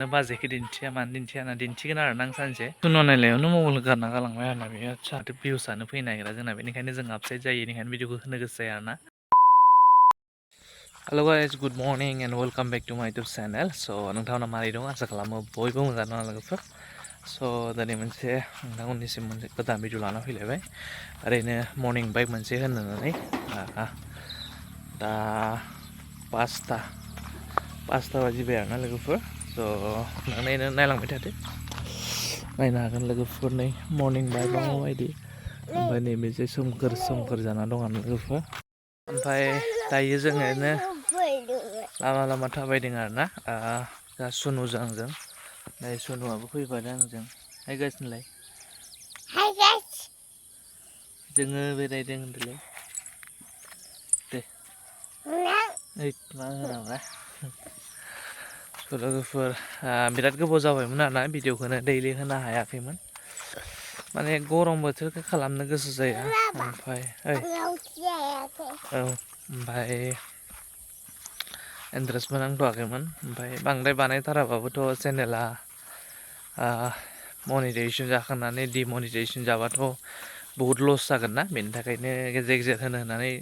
बाजैखौ दिन्थिया मानो दिन्थिया होनना दिन्थिगोन आरो ना आं सानसे सुन' नायलायावनो मबाइल गारना गालांबाय आरोना बेयो जाहाथे भिउसआनो फैनो नागिरा जोंना बेनिखायनो जों आपसाइड जायो बेनिखायनो भिडिअखौ होनो गोसो जाया आरोना hello' guys good morning and welcome back to my YouTube channel स' नोंथांमोना मारै दं आसा खालामो बयबो मोजां दं लोगोफोर स' दिनै मोनसे नोंथांमोननिसिम मोनसे गोदान भिडिअ लाना फैलायबाय ओरैनो मर्निं बाइक मोनसे होननानै दा पासता बाजिबाय आरोना लोगोफोर स' नायनो नायलांबाय थादो नायनो हागोन लोगोफोर नै मर्निं बाइकआ माबायदि ओमफ्राय नैबे जे सोमखोर जाना दं आरो लोगोफोर ओमफ्राय दायो जोङो लामा लामा थाबायदों आरोना दा सुनुजों आंजों दायो सुनुआबो फैफादों आंजों हाय गाइस होनलाय जोङो बेरायदों होनदोलाय दे ओइ मा होनाब्रा लोगोफोर बिराद गोबाव जाबायमोन आरोना भिडिअखौनो दैलि होनो हायाखैमोन माने गरम बोथोरखौ खालामनो गोसो जाया ओमफ्राय औ ओमफ्राय इन्टारेस्टबो नांथ'वाखैमोन ओमफ्राय बांद्राय बानायथाराबाबोथ' चेनेला मनिटाइजेसन जाखांनानै डिमनिटाइजेसन जाबाथ' बहुद लस जागोन ना बेनि थाखायनो गेजेर गेजेर होनो होननानै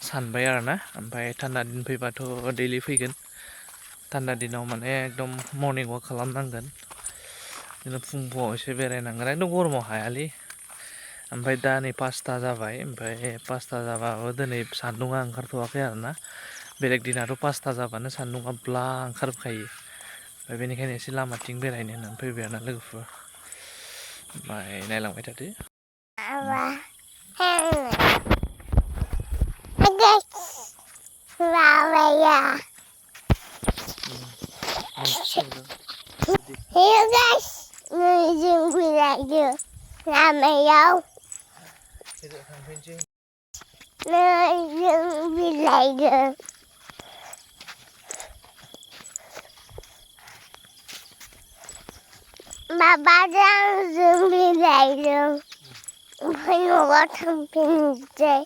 सानबाय आरोना ओमफ्राय थान्दा दिन फैबाथ' दैलि फैगोन थान्दा दिनाव माने एकदम मर्निं वाक खालामनांगोन बिदिनो फुङाव एसे बेरायनांगोन एकदम गरमाव हायालै ओमफ्राय दा नै 5ता जाबाय ओमफ्राय 5ता जाबाबो दिनै सान्दुङा ओंखारथ'वाखै आरोना बेलेग दिनाथ' 5ता जाबानो सान्दुङा ब्ला ओंखारखायो ओमफ्राय बेनिखायनो एसे लामाथिं बेरायनो होननानै फैबाय आरोना लोगोफोर ओमफ्राय नायलांबाय थादो Hey guys, जों बेरायदों लामायाव जों बेरायदों बाबाजों जों बेरायदों ओमफ्राय न'आव थांफिननोसै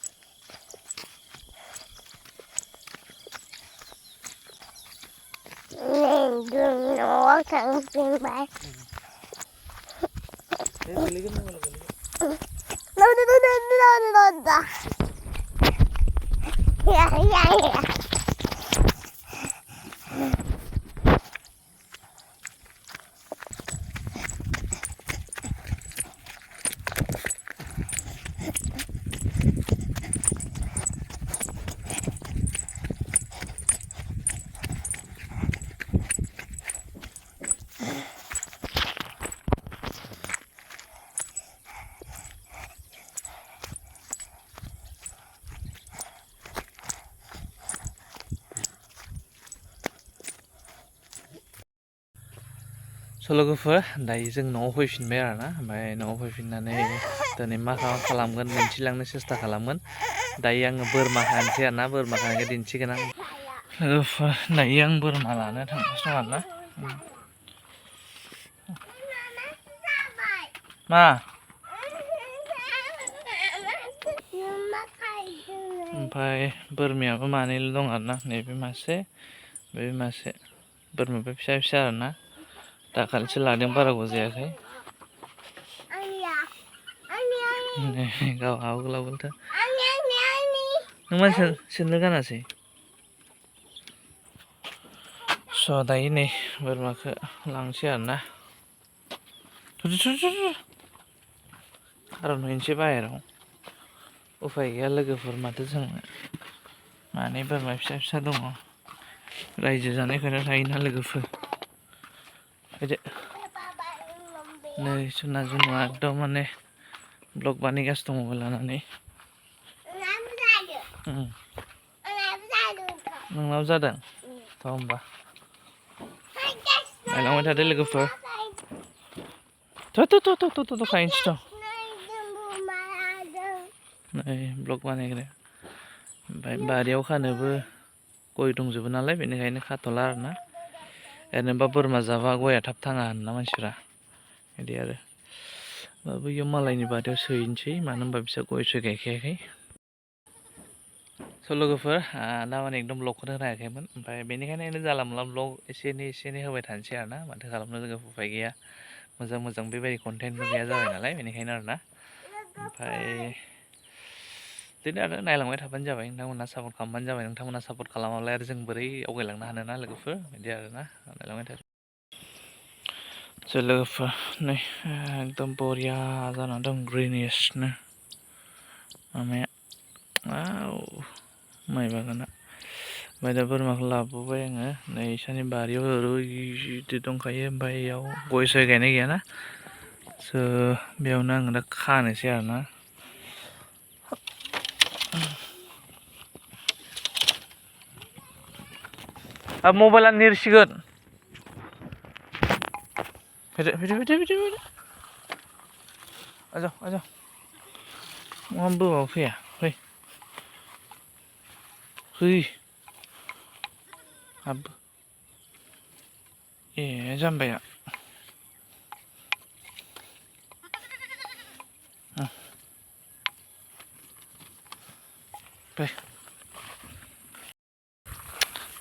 जों न'आव थांफिनबाय लोगोफोर दायो जों न'आव फैफिनबाय आरोना ओमफ्राय न'आव फैफिननानै दिनै मा खालामगोन दिन्थिलांनो सेस्था खालामगोन दायो आङो बोरमा खानोसै आरोना बोरमा खानायखौ दिन्थिगोन आं लोगोफोर दायो आं बोरमा लानो थांगासिनो दं आरोना मा ओमफ्राय बोरमायाबो मानैल' दं आरोना नैबे मासे बे मासे बोरमायाबो फिसा फिसा आरोना दाखालिसो लादों बारा गोबाव जायाखै गाव आवगोलावगोलथ' नों मा सेन्देल गानासै स' दायो नै बोरमाखौ लांसै आरोना खारन हैनोसै बाहेराव उफाय गैया लोगोफोर माथो जोंनो मानै बोरमा फिसा फिसा दङ रायजो जानायखौनो थायोना लोगोफोर फैदो नै सुना जुनुआ एकदम माने ब्लग बानायगासिनो दङ मबाइल लानानै नोंनाव जादों थ' होमबा नायलांबाय थादो लोगोफोर थ' खाहैनोसै नै ब्लग बानायग्रा ओमफ्राय बारियाव खानोबो गय दंजोबो नालाय बेनिखायनो खाथ'ला आरोना ओरैनोबा बोरमा जाबा गया थाब थाङा होनना मानसिफ्रा बिदि आरो बैयाव मालायनि बारियाव सोहैनोसै मानो होनबा बिसोर गय सय गायखायाखै स' लोगोफोर दामानि एकदम ब्लगखौनो होनो हायाखैमोन ओमफ्राय बेनिखायनो जाला मोनला ब्लग एसे एनै होबाय थानोसै आरोना माथो खालामनो लोगो उफाय गैया मोजां बेबायदि कन्टेन्टबो गैया जाबाय नालाय बेनिखायनो आरोना ओमफ्राय बिदिनो आरो नायलांबाय थाबानो जाबाय नोंथांमोना सापर्ट खालामबानो जाबाय नोंथांमोना सापर्ट खालामाब्ला आरो जों बोरै आवगायलांनो हानो ना लोगोफोर बिदि आरोना नायलांबाय थादो लोगोफोर नै एकदम बरिया जानानै दं ग्रिनिसनो माबाया माइ बागाना ओमफ्राय दा बोरमाखौ लाबोबाय आङो नै इसानि बारियाव ओरैबायदि दंखायो ओमफ्राय इयाव गय सय गायनाय गैयाना बेयावनो आङो दा खानोसै आरोना मबाइला नेरसिगोन फैदो आजा मा बोरमा फैया फै हाब ए जाम्बाया फै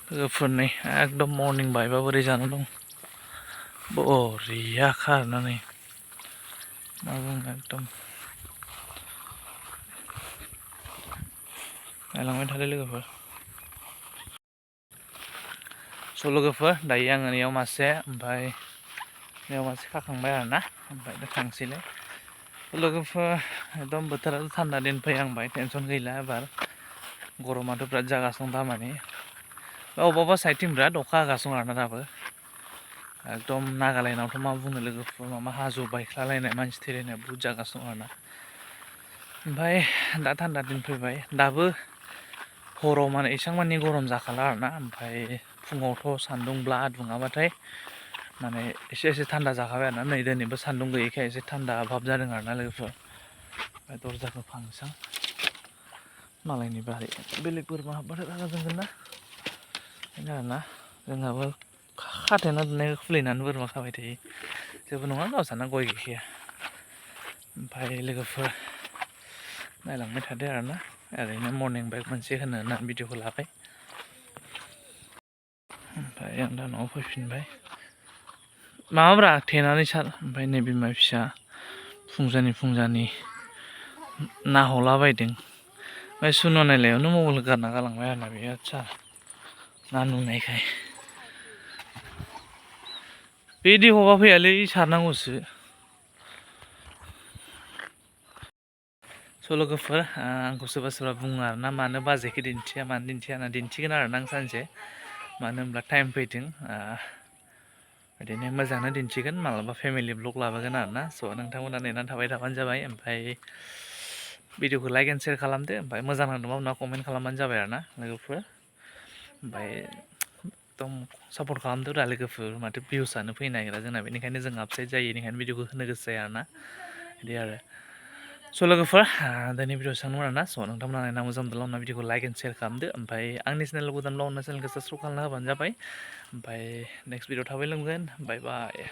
लोगोफोर नै एकदम मर्निं बायबा बोरै जाना दं बरिया आरोना नै मा बुंनो एकदम नायलांबाय थादो लोगोफोर लोगोफोर दायो आङो नैयाव मासे ओमफ्राय नैयाव मासे खाखांबाय आरोना ओमफ्राय दा थांसैलाय लोगोफोर एकदम बोथोराथ' थान्दा दिन फैहांबाय टेनसन गैला एबार गरमाथ' बिराद जागासिनो दं दामानि अबेबा साइडथिं बिराद अखा हागासिनो दं आरोना दाबो एकदम नागालेण्डआवथ' मा बुंनो लोगोफोर माबा हाजो बायख्लालायनाय मानसि थैलायनाय बुहुद जागासिनो दं आरोना ओमफ्राय दा थान्दा दिन फैबाय दाबो हराव माने एसेबां मानि गरम जाखाला आरोना ओमफ्राय फुङावथ' सान्दुंब्ला दुङाबाथाय माने एसे थान्दा जाखाबाय आरोना नै दिनैबो सान्दुं गैयैखाय एसे थान्दा भाब जादों आरोना लोगोफोर दरजाखौ फांसां मालायनि बारि बेलेग बोरमा हाबबाथाय रागा जोंगोन ना बेनो आरोना जोंहाबो खाथेना दोननायखौ खुलिनानै बोरमा खाबाय थायो जेबो नङा गावसाना गय गैखाया ओमफ्राय लोगोफोर नायलांबाय थादो आरोना ओरैनो मर्निं बाइक मोनसे होनो होननानै भिडिअखौ लाबाय ओमफ्राय आं दा न'आव फैफिनबाय माबाब्रा थेनानै सार ओमफ्राय नै बिमा फिसा फुंजानि नाहरलाबायदों ओमफ्राय सुनु नायलायावनो मबाइलखौ गारना गालांबाय आरोना बेयो आदसा ना नुनायखाय बिदि हबा फैयालै सारनांगौसो लोगोफोर आंखौ सोरबा बुङो आरोना मानो बाजैखौ दिन्थिया मानो दिन्थिया होनना दिन्थिगोन आरोना आं सानसे मानो होनब्ला टाइम फैदों बिदिनो मोजाङानो दिन्थिगोन मालाबा फेमिलि ब्लग लाबोगोन आरोना नोंथांमोना नेनानै थाबाय थाबानो जाबाय ओमफ्राय भिडिअखौ लाइक एन्ड शेयार खालामदो ओमफ्राय मोजां नांदोंबा उनाव कमेन्ट खालामबानो जाबाय आरोना लोगोफोर ओमफ्राय एकदम सापर्ट खालामदो रा लोगोफोर माथो भिउसआनो फैनो नागिरा जोंना बेनिखायनो जों आपसाइड जायो बेनिखायनो भिडिअखौ होनो गोसो जाया आरोना बिदि आरो लोगोफोर दिनै भिडिअ एसेबांनो आरोना नोंथांमोना नायना मोजां मोनदोंब्ला अनना भिडिअखौ लाइक एन्ड शेयार खालामदो ओमफ्राय आंनि चेनेल गोदानब्ला अनना चेनेलखौ साबस्क्राइब खालामना होबानो जाबाय ओमफ्राय नेक्स्ट भिडिअ थाबै लोगो मोनगोन बाय बाय